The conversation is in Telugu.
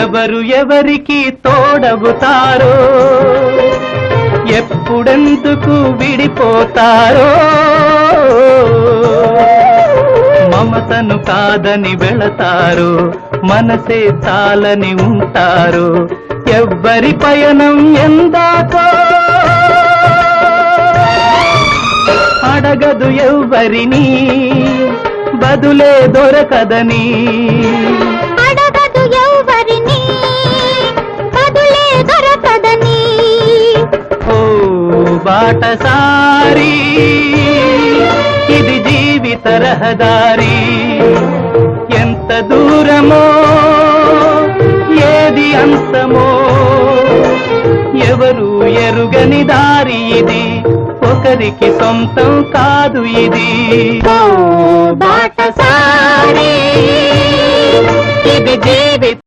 ఎవరు ఎవరికి తోడవుతారో, ఎప్పుడెందుకు విడిపోతారో, మమతను కాదని వెళతారు, మనసే చాలని ఉంటారు. ఎవ్వరి పయనం ఎందాకో అడగదు ఎవ్వరిని, బదులే దొరకదని. అడగదు ఎవ్వరిని, బదులే దొరకదని. ఓ బాటసారి, ఇది జీవిత రహదారి. ఎంత దూరమో, ఏది అంతమో, ఎవరు ఎరుగని దారి ఇది, ఒకరికి సొంతం కాదు ఇది. ఓ బాటసారి, ఇది జీవిత